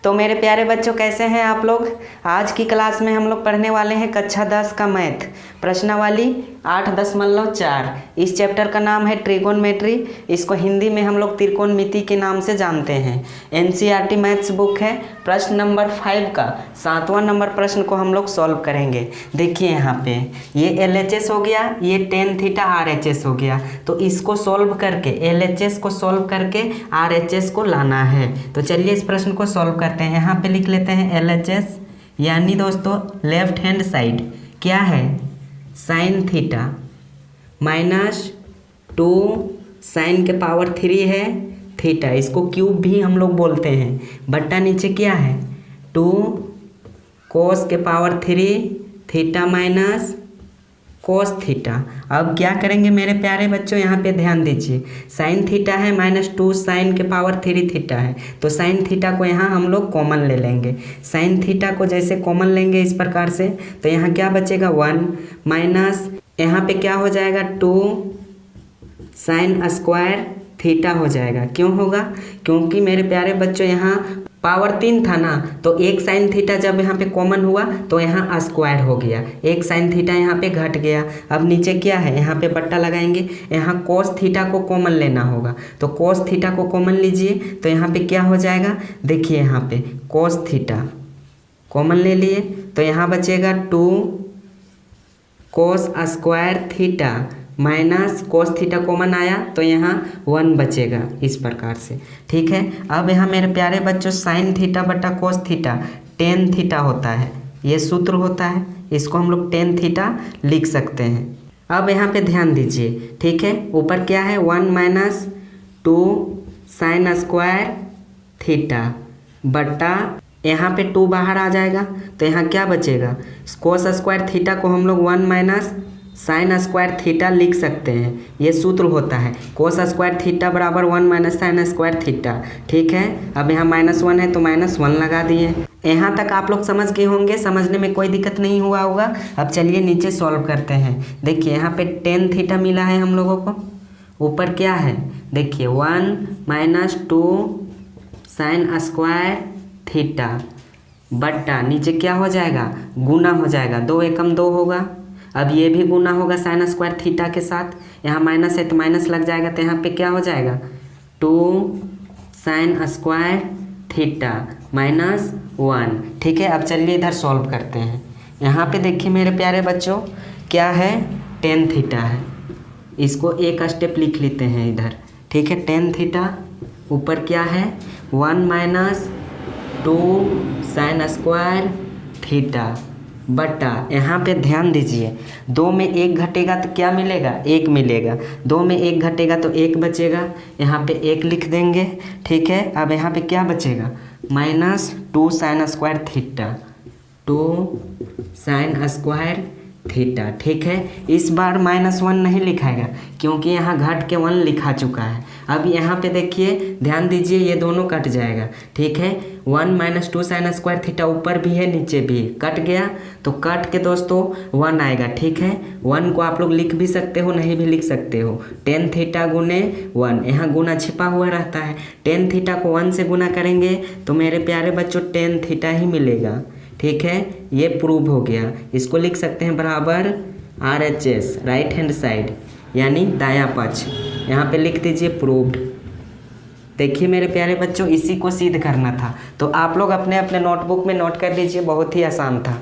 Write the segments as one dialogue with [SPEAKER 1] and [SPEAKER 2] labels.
[SPEAKER 1] तो मेरे प्यारे बच्चों कैसे हैं आप लोग। आज की क्लास में हम लोग पढ़ने वाले हैं कक्षा 10 का मैथ प्रश्नावली 8.4। इस चैप्टर का नाम है ट्रिगोनमेट्री। इसको हिंदी में हम लोग त्रिकोणमिति के नाम से जानते हैं। एनसीईआरटी मैथ्स बुक है। प्रश्न नंबर 5 का 7वां नंबर प्रश्न को हम लोग सॉल्व करेंगे। देखिए यहाँ पे ये LHS हो गया, ये tan थीटा RHS हो गया। तो इसको सॉल्व करके LHS को सॉल्व करके RHS को लाना है। तो चलिए इस प्रश्न को सॉल्व करते हैं। यहाँ पे लिख लेते हैं LHS, यानी दोस्तों लेफ्ट हैंड साइड क्या है साइन थीटा -2 साइन के पावर 3 है थीटा, इसको क्यूब भी हम लोग बोलते हैं, बट्टा नीचे क्या है 2 कोस के power 3 theta minus cos theta. अब क्या करेंगे मेरे प्यारे बच्चों, यहाँ पे ध्यान दीजिए। साइन थीटा है -2 साइन के पावर 3 थीटा है, तो साइन थीटा को यहाँ हम लोग कॉमन ले लेंगे। साइन थीटा को जैसे कॉमन लेंगे इस प्रकार से, तो यहाँ क्या बचेगा 1 माइनस यहाँ पे क्या हो जाएगा 2 साइन स्क्वायर थीटा हो जाएगा। क्यों होगा, क्योंकि मेरे प्यारे बच्चों यहाँ पावर 3 था ना, तो एक साइन थीटा जब यहाँ पे कॉमन हुआ तो यहाँ स्क्वायर हो गया, एक साइन थीटा यहाँ पे घट गया। अब नीचे क्या है, यहाँ पे बट्टा लगाएंगे, यहाँ कोस थीटा को कॉमन लेना होगा, तो कोस थीटा को कॉमन लीजिए। तो यहाँ पे क्या हो जाएगा, देखिए यहाँ पे कोस थीटा कॉमन ले लिए, तो यहाँ बचेगा 2 cos square theta minus cos theta common आया, तो यहाँ 1 बचेगा इस प्रकार से। ठीक है, अब यहाँ मेरे प्यारे बच्चों साइन थीटा बटा कोस थीटा tan थीटा होता है, ये सूत्र होता है, इसको हम लोग tan थीटा लिख सकते हैं। अब यहाँ पे ध्यान दीजिए, ठीक है, ऊपर क्या है 1 माइनस 2 साइन स्क्वायर थीटा बटा यहाँ पे 2 बाहर आ जाएगा, तो यहाँ क्या बचेगा कोस स्क्वायर थीटा को हम लोग 1 माइनस साइन स्क्वायर थीटा लिख सकते हैं, ये सूत्र होता है कोस स्क्वायर थीटा बराबर 1 माइनस साइन स्क्वायर थीटा। ठीक है, अब यहाँ -1 है तो -1 लगा दिए। यहाँ तक आप लोग समझ गए होंगे, समझने में कोई दिक्कत नहीं हुआ होगा। अब चलिए नीचे सॉल्व करते हैं। देखिए यहाँ पे tan थीटा मिला है हम लोगों को, ऊपर क्या है देखिए 1 माइनस 2 साइन स्क्वायर थीटा बट्टा नीचे क्या हो जाएगा गुना हो जाएगा, 2 एकम 2 होगा। अब ये भी गुना होगा साइन स्क्वायर थीटा के साथ, यहाँ माइनस है तो माइनस लग जाएगा, तो यहाँ पे क्या हो जाएगा 2 साइन स्क्वायर थीटा -1। ठीक है, अब चलिए इधर सॉल्व करते हैं। यहाँ पे देखिए मेरे प्यारे बच्चों क्या है tan थीटा है, इसको एक स्टेप लिख लेते हैं इधर। ठीक है, tan थीटा ऊपर क्या है 1 माइनस 2 साइन स्क्वायर थीटा बटा यहाँ पे ध्यान दीजिए 2 में 1 घटेगा तो क्या मिलेगा 1 मिलेगा, 2 में 1 घटेगा तो 1 बचेगा, यहाँ पे 1 लिख देंगे। ठीक है, अब यहाँ पे क्या बचेगा -2 sine square theta 2 sine square theta. ठीक है, इस बार -1 नहीं लिखाएगा क्योंकि यहाँ घट के 1 लिखा चुका है। अब यहाँ पे देखिए ध्यान दीजिए, ये दोनों कट जाएगा। ठीक है, 1 माइनस 2 साइन स्क्वायर थीटा ऊपर भी है नीचे भी कट गया, तो कट के दोस्तों 1 आएगा। ठीक है, 1 को आप लोग लिख भी सकते हो नहीं भी लिख सकते हो, tan थीटा गुने 1, यहाँ गुना छिपा हुआ रहता है। tan थीटा को 1 से गुना करेंगे तो मेरे प्यारे बच्चों tan थीटा ही मिलेगा। ठीक है, ये प्रूव हो गया। इसको लिख सकते हैं बराबर RHS राइट हैंड साइड यानी दायां पक्ष, यहाँ पे लिख दीजिए प्रूव्ड। देखिए मेरे प्यारे बच्चों इसी को सिद्ध करना था, तो आप लोग अपने अपने नोटबुक में नोट कर लीजिए, बहुत ही आसान था।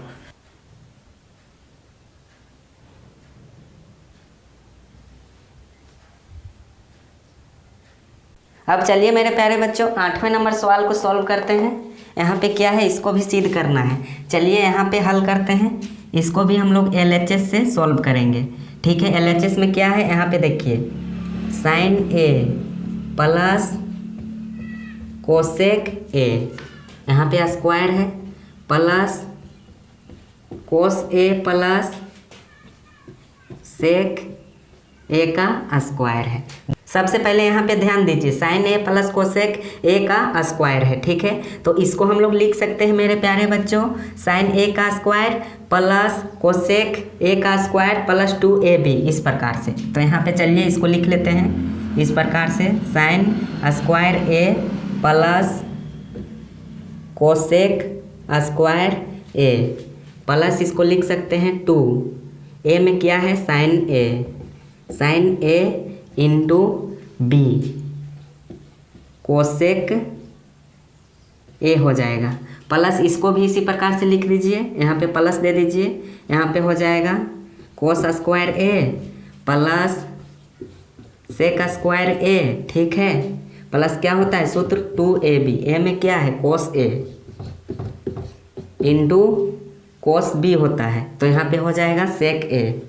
[SPEAKER 1] अब चलिए मेरे प्यारे बच्चों 8वें नंबर सवाल को सॉल्व करते हैं। यहाँ पे क्या है इसको भी सिद्ध करना है। चलिए यहाँ पे हल करते हैं, इसको भी हम लोग LHS से सॉल्व करेंगे। ठीक है, LHS में क्या है यहाँ पे देखिए sine A plus cosec A, यहाँ पे स्क्वायर है plus cos A plus sec A का स्क्वायर है। सबसे पहले यहाँ पे ध्यान दीजिए sine A plus cosec A का स्क्वायर है। ठीक है, तो इसको हम लोग लिख सकते हैं मेरे प्यारे बच्चों साइन A का स्क्वायर प्लस कोसेक A का स्क्वायर प्लस 2AB इस प्रकार से। तो यहाँ पे चलिए इसको लिख लेते हैं इस प्रकार से sine square A plus cosec square A plus इसको लिख सकते हैं 2 ए में क्या है sine A into B cosec A हो जाएगा। प्लस इसको भी इसी प्रकार से लिख दीजिए, यहाँ पे प्लस दे दीजिए, यहाँ पे हो जाएगा cos square A plus sec square ए, ठीक है। प्लस क्या होता है सूत्र 2ab, ए में क्या है कोस ए इंटू कोस बी होता है, तो यहाँ पे हो जाएगा सेक ए,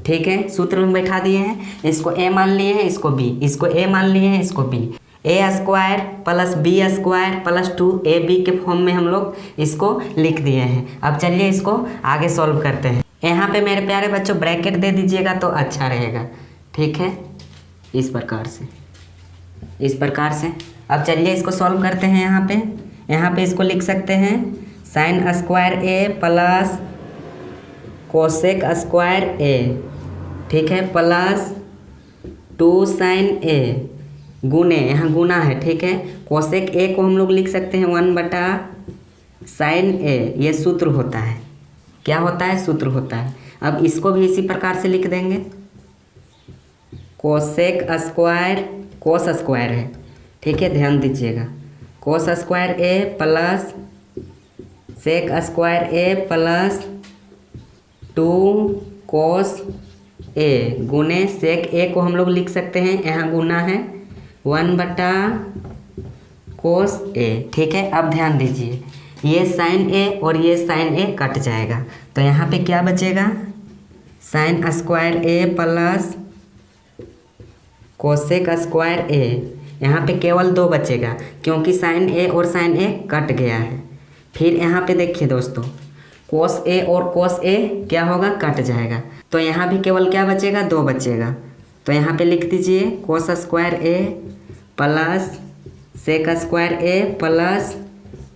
[SPEAKER 1] ठीक है। सूत्र में बैठा दिए हैं, इसको ए मान लिए हैं, इसको बी, इसको ए मान लिए हैं, इसको B, A square plus B square plus 2ab के फॉर्म में हम लोग इसको लिख दिए हैं। अब चलिए इसको आगे सॉल्व करते हैं। यहाँ पे मेरे प्यारे बच्चों ब्रैकेट दे दीजिएगा तो अच्छा रहेगा, ठीक है, इस प्रकार से। अब चलिए इसको सॉल्व करते हैं। यहाँ पे इसको लिख सकते हैं sine square A plus cosec square ए, ठीक है, प्लस 2 साइन ए गुने, यहाँ गुना है, ठीक है। कोसेक ए को हम लोग लिख सकते हैं 1/sin ए, ये सूत्र होता है, क्या होता है सूत्र होता है। अब इसको भी इसी प्रकार से लिख देंगे, कोसेक स्क्वायर कोस स्क्वायर है, ठीक है, ध्यान दीजिएगा, cos square A plus sec square A plus 2 कोस ए गुने सेक ए को हम लोग लिख सकते हैं, यहाँ गुना है 1/कोस ए, ठीक है। अब ध्यान दीजिए, ये साइन ए और ये साइन ए कट जाएगा, तो यहाँ पे क्या बचेगा sine square A plus cosec square ए, यहाँ पे केवल 2 बचेगा क्योंकि साइन ए और साइन ए कट गया है। फिर यहाँ पे देखिए दोस्तों, कोस ए और कोस ए क्या होगा कट जाएगा, तो यहाँ भी केवल क्या बचेगा 2 बचेगा, तो यहाँ पे लिख दीजिए cos square A plus sec square A plus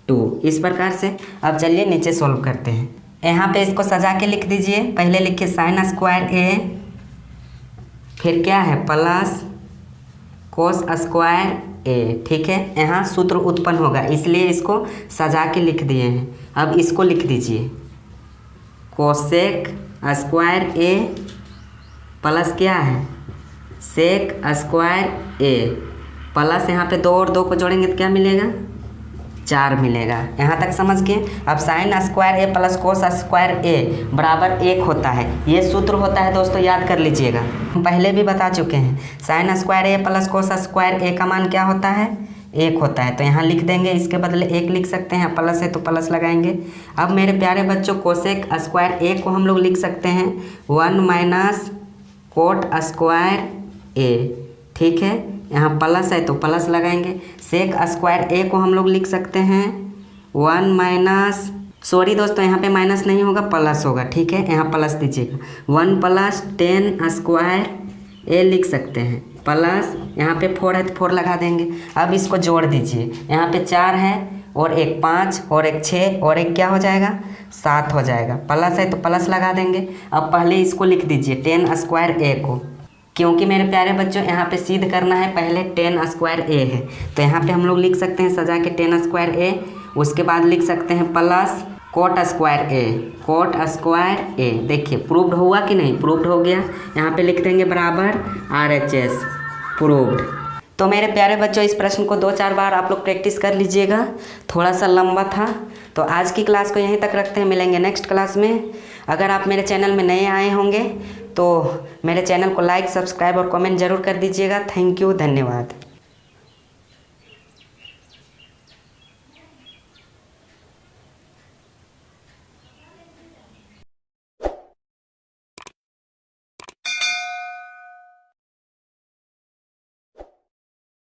[SPEAKER 1] 2, इस प्रकार से। अब चलिए नीचे सॉल्व करते हैं। यहाँ पे इसको सजा के लिख दीजिए, पहले लिखिए साइन स्क्वायर ए, फिर क्या है प्लस कोस स्क्वायर ए, ठीक है। यहाँ सूत्र उत्पन्न होगा इसलिए इसको सजा के लिख दिए हैं। अब इसको लिख दीजिए कोसेक स्क्वायर ए प्लस क्या है सेक स्क्वायर ए प्लस यहाँ पे 2 और 2 को जोड़ेंगे तो क्या मिलेगा 4 मिलेगा। यहाँ तक समझ गए। अब sine square A plus cos square ए बराबर 1 होता है, ये सूत्र होता है दोस्तों, याद कर लीजिएगा, हम पहले भी बता चुके हैं। Sine square A plus cos square ए का मान क्या होता है 1 होता है, तो यहाँ लिख देंगे, इसके बदले 1 लिख सकते हैं, प्लस है तो प्लस लगाएंगे। अब मेरे प्यारे बच्चों कोसेक स्क्वायर ए को हम लोग लिख सकते हैं 1 - कोट स्क्वायर ए, ठीक है, यहाँ प्लस है तो प्लस लगाएंगे। सेक स्क्वायर ए को हम लोग लिख सकते हैं 1 - सॉरी दोस्तों यहाँ पे माइनस नहीं होगा प्लस होगा, ठीक है, यहाँ प्लस दीजिएगा 1 + 10 स्क्वायर ए लिख सकते हैं, प्लस यहाँ पे 4 है तो 4 लगा देंगे। अब इसको जोड़ दीजिए, यहाँ पे 4 है और एक 5 और एक 6 और एक क्या हो जाएगा 7 हो जाएगा, प्लस है तो प्लस लगा देंगे। अब पहले इसको लिख दीजिए 10 स्क्वायर ए को, क्योंकि मेरे प्यारे बच्चों यहाँ पे सिद्ध करना है, पहले 10 स्क्वायर ए है, तो यहाँ पे हम लोग लिख सकते हैं सजा के 10 स्क्वायर ए, उसके बाद लिख सकते हैं प्लस कोट स्क्वायर ए। देखिए प्रूव्ड हुआ कि नहीं, प्रूव्ड हो गया। यहाँ पे लिख देंगे बराबर RHS प्रूव्ड। तो मेरे प्यारे बच्चों इस प्रश्न को 2-4 बार आप लोग प्रैक्टिस कर लीजिएगा, थोड़ा सा लंबा था। तो आज की क्लास को यहीं तक रखते हैं, मिलेंगे नेक्स्ट क्लास में। अगर आप मेरे चैनल में नए आए होंगे तो मेरे चैनल को लाइक, सब्सक्राइब और कमेंट ज़रूर कर दीजिएगा। थैंक यू, धन्यवाद।